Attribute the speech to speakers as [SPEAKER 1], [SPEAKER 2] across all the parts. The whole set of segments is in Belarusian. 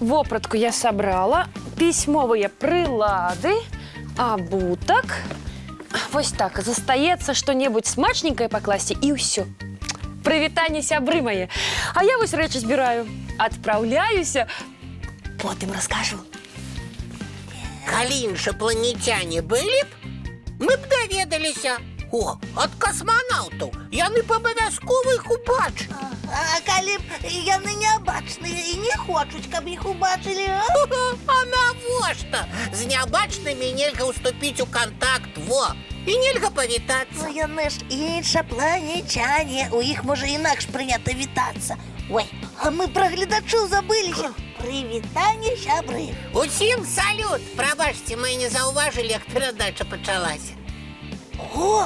[SPEAKER 1] Вопратку я собрала, письмовые прилады, абуток. Вось так, застаецца что-нибудь смачненькое покласти и все. Прывітанне, сябры мае. А я вось рэчы збіраю. Адпраўляюся, потым раскажу.
[SPEAKER 2] Калі іншапланетяне былі б, мы б даведаліся. О, ад касманаўтаў яны б абавязкова іх убачылі.
[SPEAKER 3] А калі б яны неабачныя і не хочуць, каб іх убачылі, а?
[SPEAKER 2] А навошта? З неабачнымі нельга ўступіць у кантакт, во! І нельга павітацца.
[SPEAKER 3] Ну, яны ж іншапланетяне, у іх можа інакш прынята вітацца. Ой, а мы пра гледачоў забыліся. Прывітанне, сябры.
[SPEAKER 2] Усім салют! Прабачце, мы не заўважылі, як перадача пачалася.
[SPEAKER 3] О,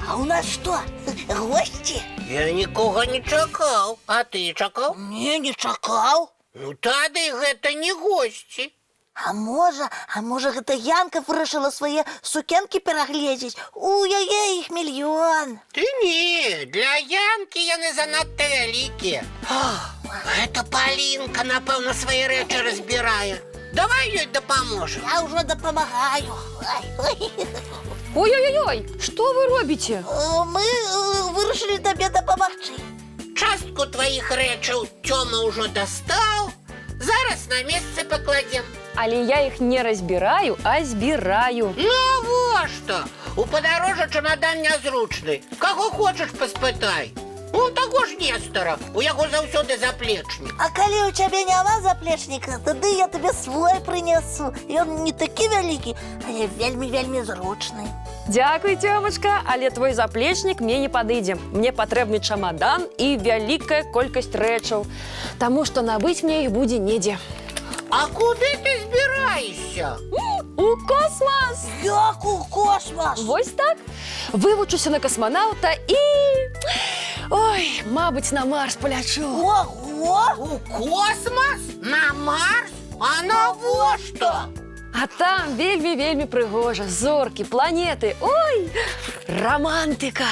[SPEAKER 3] а у нас што, госці?
[SPEAKER 2] Я нікога не чакаў. А ты чакаў?
[SPEAKER 3] Не чакаў.
[SPEAKER 2] Ну тады гэта не госці.
[SPEAKER 3] А можа гэта Янка вырашыла свае сукенкі перагледзець? У яе іх мільён.
[SPEAKER 2] Ты не, для Янкі яны занадта вялікія. Гэта Палінка, напэўна, свае рэчы разбірае. Давай ёй дапаможам.
[SPEAKER 3] Я ўжо дапамагаю.
[SPEAKER 1] Ой-ой-ой, что вы робіце?
[SPEAKER 3] Мы вырашылі табе дапамагчы.
[SPEAKER 2] Частку тваіх рэчаў Тёма ўжо дастаў. Зараз на месцы пакладзем.
[SPEAKER 1] Але я іх не разбіраю, а збіраю.
[SPEAKER 2] Навошта? У падарожжа чамадан нязручны. Каго хочаш, паспытай. У таго ж Нестара, у яго заўсёды заплечнік.
[SPEAKER 3] А калі у цябе няма заплечніка, тады я табе свой прынясу. Ён не такі вялікі, але вельмі зручны.
[SPEAKER 1] Дзякуй, Тёмачка, але твой заплечнік мне не падыдзе. Мне патрэбны чамадан і вялікая колькасць рэчаў, таму што набыць мне іх будзе недзе.
[SPEAKER 2] А куды ты збіраешся?
[SPEAKER 1] У космос!
[SPEAKER 3] Як у космос?
[SPEAKER 1] Вось так. Вывучуся на касманаўта і... Ой, мабыць, на Марс палячу.
[SPEAKER 3] Ого!
[SPEAKER 2] У космос? На Марс? А навошта?
[SPEAKER 1] А там вельмі прыгожа. Зоркі, планеты. Ой, романтыка.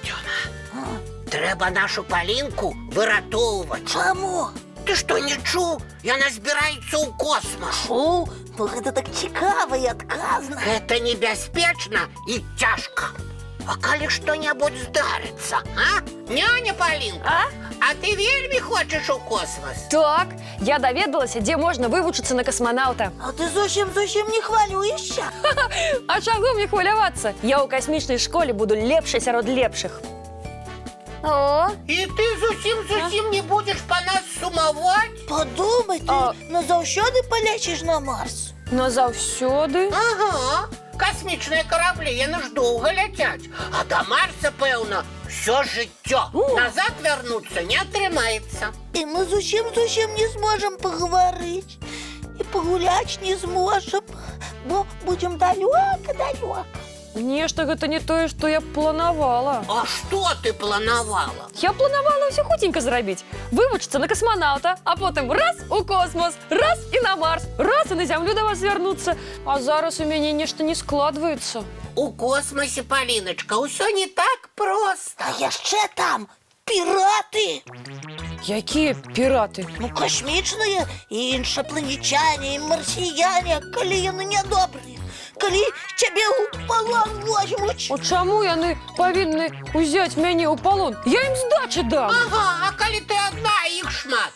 [SPEAKER 2] Тёма, трэба нашу Палінку выратоўваць.
[SPEAKER 3] Чаму?
[SPEAKER 2] Ты што, не чуў? Яна збіраецца ў космос.
[SPEAKER 3] Ну гэта так цікава і адказна.
[SPEAKER 2] Гэта небяспечна і цяжка. А калі што-небудзь здарыцца, а? Няня Палінка, а ты вельмі хочаш у космос?
[SPEAKER 1] Так, я даведалася, дзе можна вывучыцца на касманаўта.
[SPEAKER 3] А ты зусім не хвалюешся?
[SPEAKER 1] А чаго мне хвалявацца? Я ў касмічнай школе буду лепшай сярод лепшых. О!
[SPEAKER 2] І ты зусім не будзеш па нас сумаваць?
[SPEAKER 3] Падумай, ты назаўсёды палечыш на Марс.
[SPEAKER 1] Назаўсёды?
[SPEAKER 2] Ага, касмічныя караблі, яны ж доўга ляцяць. А да Марса, пэўна, ўсё жыццё. Назад вярнуцца не атрымаецца.
[SPEAKER 3] І мы зусім не зможам пагаварыць. І пагуляць не зможам, бо будзем далёка.
[SPEAKER 1] Нешта гэта не тое, што я планавала.
[SPEAKER 2] А што ты планавала?
[SPEAKER 1] Я планавала ўсё хуценька зрабіць. Вывучыцца на касманаўта, а потым раз у космос, раз і на Марс, раз і на зямлю да вас звярнуцца. А зараз у мяне нешта не складваецца.
[SPEAKER 2] У космосе, Паліначка, ўсё не так проста.
[SPEAKER 3] А яшчэ там піраты.
[SPEAKER 1] Якія піраты?
[SPEAKER 3] Ну, касмічныя і іншапланетяне, і марсіяне, калі яны нядобрыя. Калі цябе ў палон возьмуць.
[SPEAKER 1] О, чаму яны павінны ўзяць мяне ў палон? Я ім здачы дам.
[SPEAKER 2] Ага, а калі ты адна, іх шмат?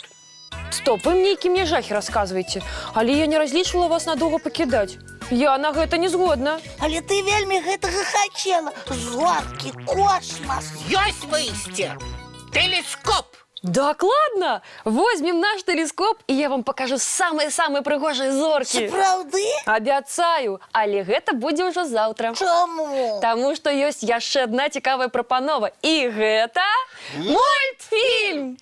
[SPEAKER 1] Стоп, вы нейкі мне жахі расказваеце. Але я не разлічвала вас надоўга пакідаць. Я на гэта не згодна.
[SPEAKER 3] Але ты вельмі гэтага хацела. Зоркі, космос.
[SPEAKER 2] Ёсць выйсце. Тэлескоп.
[SPEAKER 1] Дакладна! Возьмем наш тэлескоп, і я вам пакажу самыя-самыя прыгожыя зоркі.
[SPEAKER 3] Сапраўды?
[SPEAKER 1] Абяцаю, але гэта будзе ўжо заўтра.
[SPEAKER 3] Чаму?
[SPEAKER 1] Таму што ёсць яшчэ адна цікавая прапанова. І гэта мультфільм!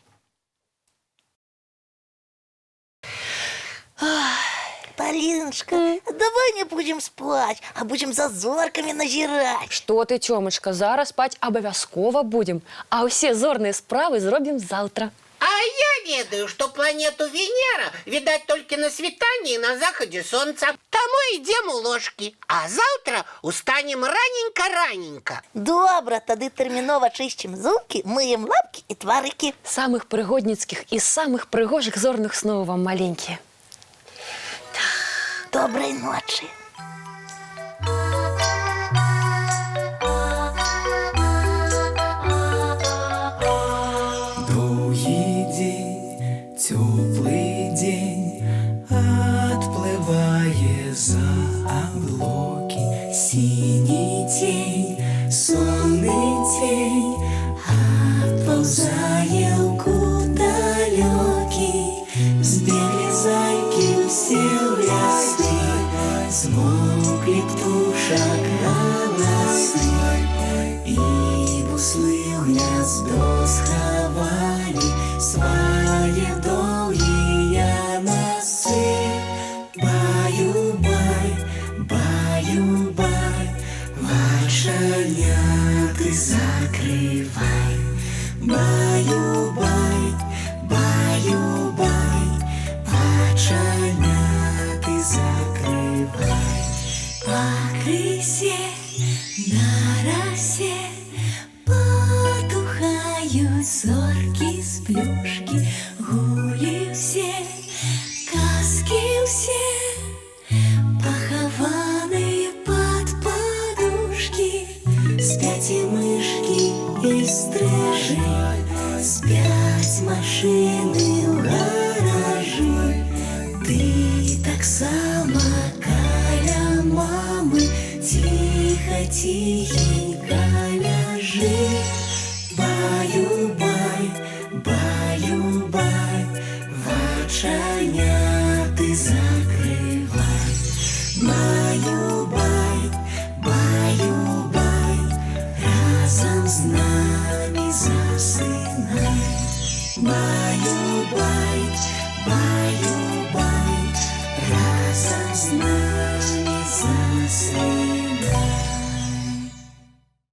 [SPEAKER 3] Паліночка, давай не будем спать, а будем за зорками назирать.
[SPEAKER 1] Што ты, Тёмачка, зараз спаць абавязкова будзем, а ўсе зорныя справы зробім заўтра.
[SPEAKER 2] А я ведаю, что планету Венера видать только на світанні і на заходе сонца. Тому йдем у ложки, а завтра устанем раненько-раненько.
[SPEAKER 3] Добре, тоді терміново чистим зубки, миємо лапки і тварики.
[SPEAKER 1] Самых пригодницьких і самых пригожих зорних снов вам, маленькі.
[SPEAKER 3] Доброї ночі.
[SPEAKER 4] Долгий день, теплый день, отплывая за облаки. Синий тень, сонный тень, отползая в далекий. Сбегли зайки все в лесу, смолкли птушек голосы, и буслы в гнездо сховали свои долгие носы. Баю-бай, баю-бай, вошаняты закрывай. Баю-бай, баю-бай, вошаняты закрывай. По крысе на росе потухают зорки с плюшки. Гули все, каски все, похованные под подушки. Спят и мышки, и стрижи, спят машины в гаражи. Ты так само каля мамы, тихо-тихенько ляжи. Баю-бай, баю-бай, вочаняты закрывай. Баю-бай, баю-бай, разом с нами засынай. Баю-бай, баю-бай, разом с нами засынай.